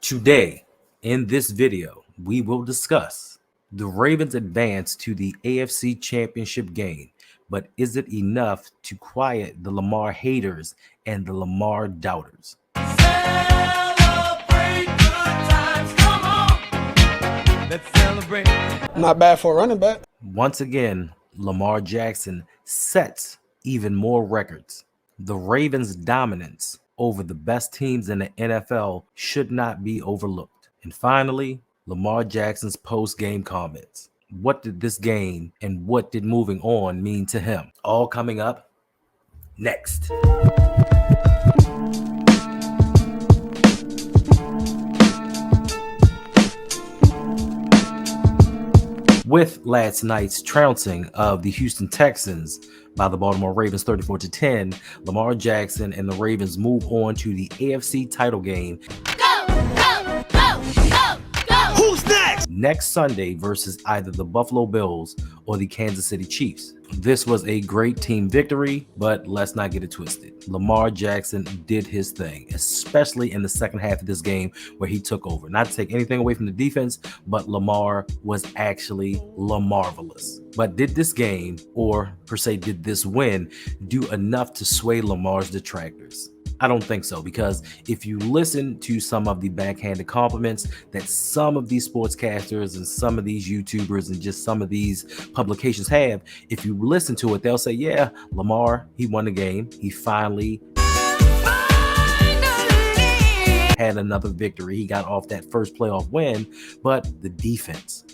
Today, in this video, we will discuss the Ravens advance to the AFC Championship Game, but is it enough to quiet the Lamar haters and the Lamar doubters? Celebrate good times, come on. Let's celebrate. Not bad for a running back. Once again, Lamar Jackson sets even more records. The Ravens' dominance over the best teams in the NFL should not be overlooked. And finally, Lamar Jackson's post-game comments. What did this game and what did moving on mean to him? All coming up next. With last night's trouncing of the Houston Texans by the Baltimore Ravens 34-10, Lamar Jackson and the Ravens move on to the AFC title game. Go! Who's next? Next Sunday versus either the Buffalo Bills or the Kansas City Chiefs. This was a great team victory, but let's not get it twisted. Lamar Jackson did his thing, especially in the second half of this game where he took over. Not to take anything away from the defense, but Lamar was actually Lamarvelous. But did this game, or per se did this win, do enough to sway Lamar's detractors? I don't think so, because if you listen to some of the backhanded compliments that some of these sportscasters and some of these YouTubers and just some of these publications have, if you listen to it, they'll say, yeah, Lamar, he won the game. He finally had another victory. He got off that first playoff win, but the defense.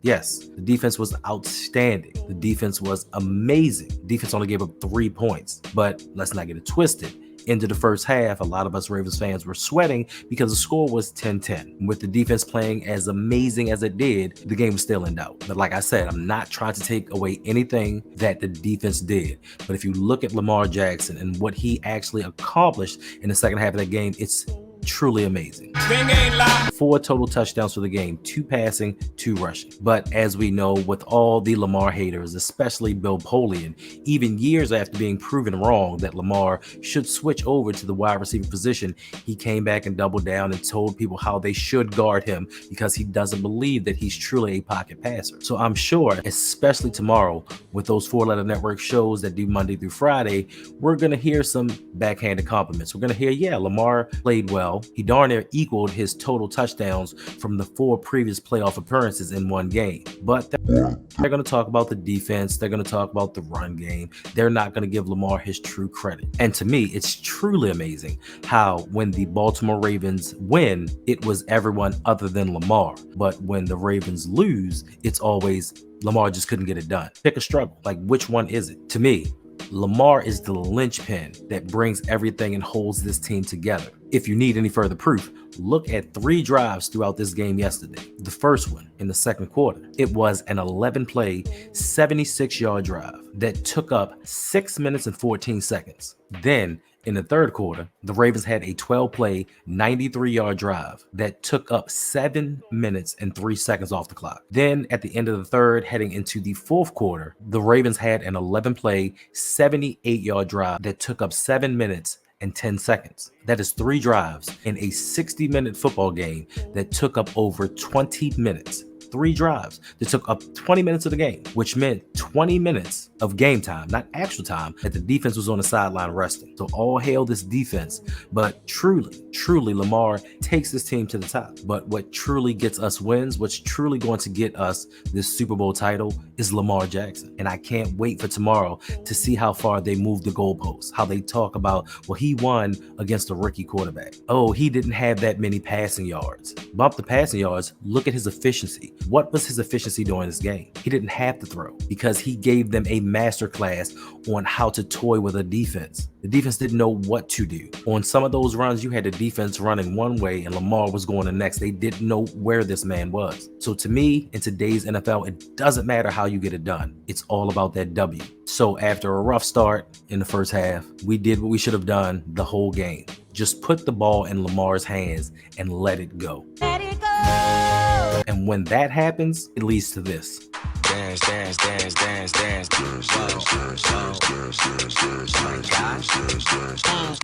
Yes, the defense was outstanding. The defense was amazing. The defense only gave up 3 points, but let's not get it twisted. Into the first half, a lot of us Ravens fans were sweating because the score was 10-10. With the defense playing as amazing as it did, the game was still in doubt. But like I said, I'm not trying to take away anything that the defense did. But if you look at Lamar Jackson and what he actually accomplished in the second half of that game, it's truly amazing. 4 total touchdowns for the game, 2 passing, 2 rushing. But as we know, with all the Lamar haters, especially Bill Polian, even years after being proven wrong that Lamar should switch over to the wide receiver position, he came back and doubled down and told people how they should guard him because he doesn't believe that he's truly a pocket passer. So I'm sure, especially tomorrow with those 4-letter network shows that do Monday through Friday, we're going to hear some backhanded compliments. We're going to hear, yeah, Lamar played well. He darn near equaled his total touchdowns from the 4 previous playoff appearances in one game. But they're going to talk about the defense. They're going to talk about the run game. They're not going to give Lamar his true credit. And to me, it's truly amazing how when the Baltimore Ravens win, it was everyone other than Lamar. But when the Ravens lose, it's always Lamar just couldn't get it done. Pick a struggle. Like, which one is it? To me, Lamar is the linchpin that brings everything and holds this team together. If you need any further proof, look at 3 drives throughout this game yesterday. The first one in the second quarter, it was an 11-play, 76-yard drive that took up 6 minutes and 14 seconds. Then in the third quarter, the Ravens had a 12-play, 93-yard drive that took up 7 minutes and 3 seconds off the clock. Then at the end of the third, heading into the fourth quarter, the Ravens had an 11-play, 78-yard drive that took up 7 minutes and 10 seconds. That is 3 drives in a 60-minute football game that took up over 20 minutes. 3 drives that took up 20 minutes of the game, which meant 20 minutes of game time, not actual time, that the defense was on the sideline resting. So all hail this defense. But truly, Lamar takes this team to the top. But what truly gets us wins, what's truly going to get us this Super Bowl title is Lamar Jackson. And I can't wait for tomorrow to see how far they move the goalposts, how they talk about, well, he won against a rookie quarterback. Oh, he didn't have that many passing yards. Bump the passing yards, look at his efficiency. What was his efficiency during this game? He didn't have to throw because he gave them a masterclass on how to toy with a defense. The defense didn't know what to do. On some of those runs, you had the defense running one way and Lamar was going the next. They didn't know where this man was. So to me, in today's NFL, it doesn't matter how you get it done. It's all about that W. So after a rough start in the first half, we did what we should have done the whole game. Just put the ball in Lamar's hands and let it go. Let it go. And when that happens, it leads to this. dance, dance, dance, dance, dance.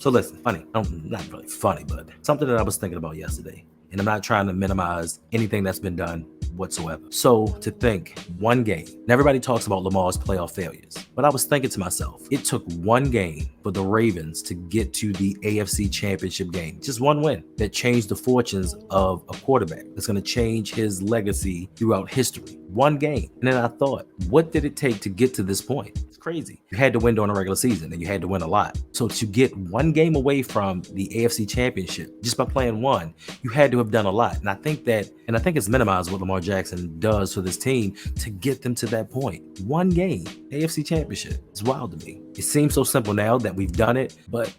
So listen, funny, not really funny, but something that I was thinking about yesterday. And I'm not trying to minimize anything that's been done whatsoever. So to think one game, and everybody talks about Lamar's playoff failures, but I was thinking to myself, it took one game for the Ravens to get to the AFC Championship game. Just one win that changed the fortunes of a quarterback that's going to change his legacy throughout history. One game. And then I thought, what did it take to get to this point? It's crazy. You had to win during a regular season and you had to win a lot. So to get one game away from the AFC Championship just by playing one, you had to have done a lot. And I think it's minimized what Lamar Jackson does for this team to get them to that point. One game, AFC Championship. It's wild to me. It seems so simple now that we've done it, but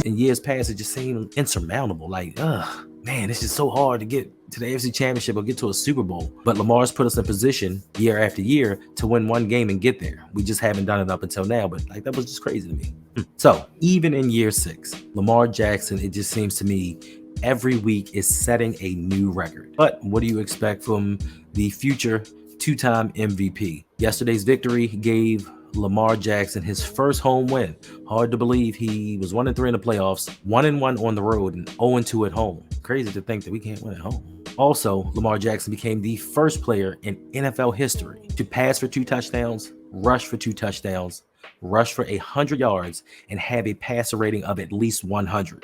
in years past, it just seemed insurmountable. Like, man, it's just so hard to get to the AFC Championship or get to a Super Bowl. But Lamar's put us in position year after year to win one game and get there. We just haven't done it up until now, but like that was just crazy to me. So even in year 6, Lamar Jackson, it just seems to me every week is setting a new record. But what do you expect from the future 2-time MVP? Yesterday's victory gave Lamar Jackson his first home win. Hard to believe he was 1-3 in the playoffs, 1-1 on the road, and 0-2 at home. Crazy to think that we can't win at home. Also, Lamar Jackson became the first player in NFL history to pass for 2 touchdowns, rush for 2 touchdowns, rush for 100 yards, and have a passer rating of at least 100.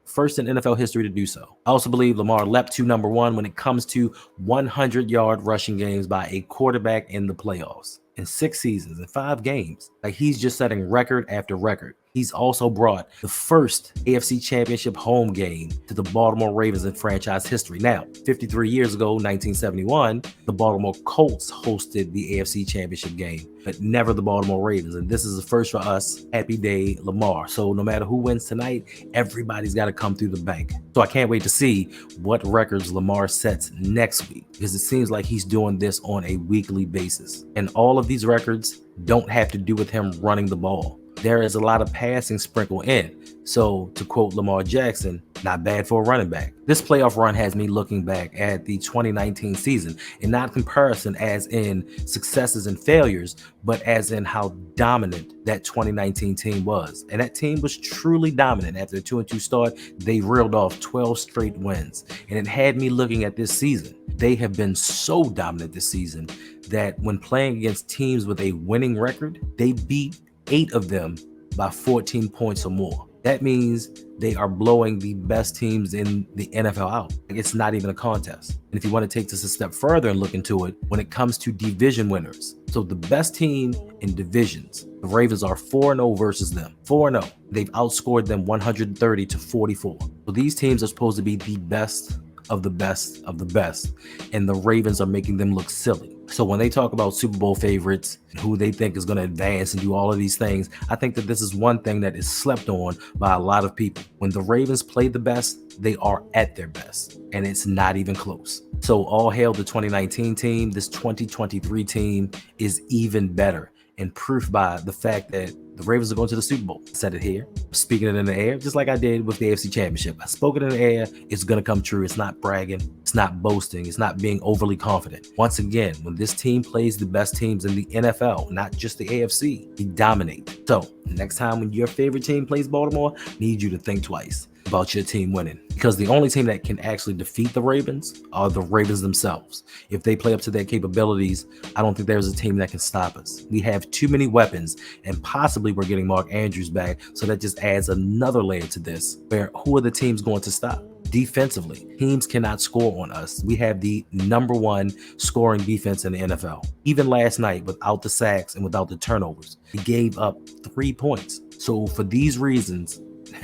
First in NFL history to do so. I also believe Lamar leapt to number 1 when it comes to 100-yard rushing games by a quarterback in the playoffs. In 6 seasons, in 5 games. Like, he's just setting record after record. He's also brought the first AFC Championship home game to the Baltimore Ravens in franchise history. Now, 53 years ago, 1971, the Baltimore Colts hosted the AFC Championship game, but never the Baltimore Ravens. And this is the first for us. Happy day, Lamar. So no matter who wins tonight, everybody's got to come through the bank. So I can't wait to see what records Lamar sets next week, because it seems like he's doing this on a weekly basis. And all of these records don't have to do with him running the ball. There is a lot of passing sprinkled in. So to quote Lamar Jackson, not bad for a running back. This playoff run has me looking back at the 2019 season, and not comparison as in successes and failures, but as in how dominant that 2019 team was. And that team was truly dominant. After a 2-2 start, they reeled off 12 straight wins. And it had me looking at this season. They have been so dominant this season that when playing against teams with a winning record, they beat 8 of them by 14 points or more. That means they are blowing the best teams in the NFL out. It's not even a contest. And if you want to take this a step further and look into it, when it comes to division winners, so the best team in divisions, the Ravens are 4-0 versus them. 4-0. They've outscored them 130 to 44. So these teams are supposed to be the best of the best of the best, and the Ravens are making them look silly. So when they talk about Super Bowl favorites, who they think is going to advance and do all of these things, I think that this is one thing that is slept on by a lot of people. When the Ravens play the best, they are at their best, and it's not even close. So all hail the 2019 team. This 2023 team is even better, and proof by the fact that the Ravens are going to the Super Bowl. I said it here, speaking it in the air, just like I did with the AFC Championship. I spoke it in the air. It's going to come true. It's not bragging. It's not boasting. It's not being overly confident. Once again, when this team plays the best teams in the NFL, not just the AFC, they dominate. So next time when your favorite team plays Baltimore, I need you to think twice about your team winning, because the only team that can actually defeat the Ravens are the Ravens themselves. If they play up to their capabilities, I don't think there's a team that can stop us. We have too many weapons, and possibly we're getting Mark Andrews back, so that just adds another layer to this, where who are the teams going to stop? Defensively, teams cannot score on us. We have the #1 scoring defense in the NFL. Even last night, without the sacks and without the turnovers, we gave up 3 points. So for these reasons,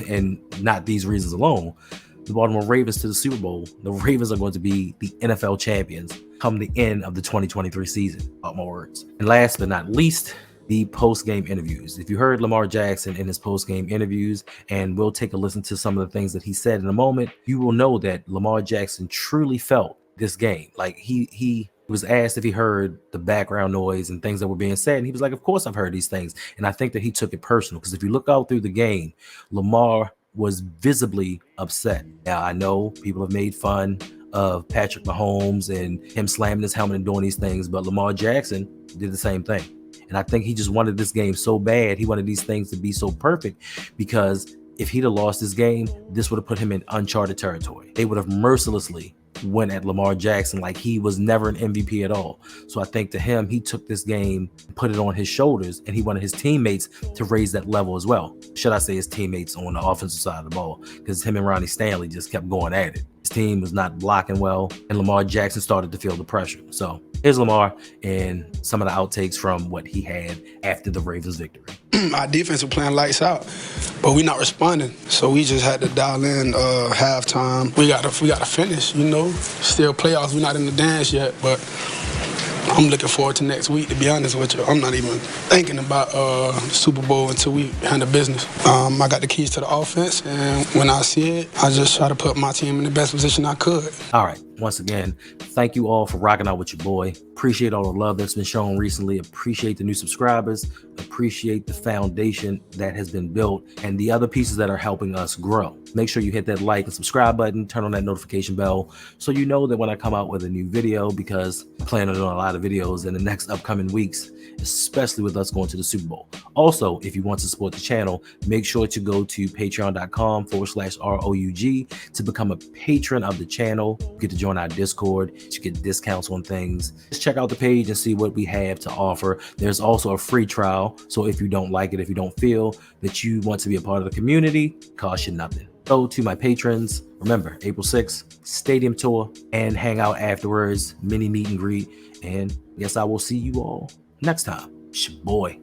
and not these reasons alone, the Baltimore Ravens to the Super Bowl, the Ravens are going to be the NFL champions come the end of the 2023 season. About more words. And last but not least, the post-game interviews. If you heard Lamar Jackson in his post-game interviews, and we'll take a listen to some of the things that he said in a moment, you will know that Lamar Jackson truly felt this game. Like he was asked if he heard the background noise and things that were being said, and he was like, of course I've heard these things. And I think that he took it personal, because if you look out through the game, Lamar was visibly upset. Now, I know people have made fun of Patrick Mahomes and him slamming his helmet and doing these things, but Lamar Jackson did the same thing. And I think he just wanted this game so bad. He wanted these things to be so perfect, because if he'd have lost this game, this would have put him in uncharted territory. They would have mercilessly went at Lamar Jackson like he was never an MVP at all. So I think to him, he took this game, put it on his shoulders, and he wanted his teammates to raise that level as well. Should I say his teammates on the offensive side of the ball, because him and Ronnie Stanley just kept going at it. His team was not blocking well, and Lamar Jackson started to feel the pressure. So here's Lamar and some of the outtakes from what he had after the Ravens victory. Our defense was playing lights out, but we not responding. So we just had to dial in halftime. We got to finish, you know. Still playoffs. We're not in the dance yet, but I'm looking forward to next week, to be honest with you. I'm not even thinking about the Super Bowl until we handle business. I got the keys to the offense, and when I see it, I just try to put my team in the best position I could. All right. Once again, thank you all for rocking out with your boy. Appreciate all the love that's been shown recently. Appreciate the new subscribers. Appreciate the foundation that has been built and the other pieces that are helping us grow. Make sure you hit that like and subscribe button, turn on that notification bell so you know that when I come out with a new video, because I'm planning on a lot of videos in the next upcoming weeks, especially with us going to the Super Bowl. Also, if you want to support the channel, make sure to go to patreon.com/ROUG to become a patron of the channel. You get to join our Discord. You get discounts on things. Just check out the page and see what we have to offer. There's also a free trial. So if you don't like it, if you don't feel that you want to be a part of the community, it costs you nothing. So to my patrons, remember, April 6th, stadium tour, and hang out afterwards, mini meet and greet. And yes, I will see you all next time. It's your boy.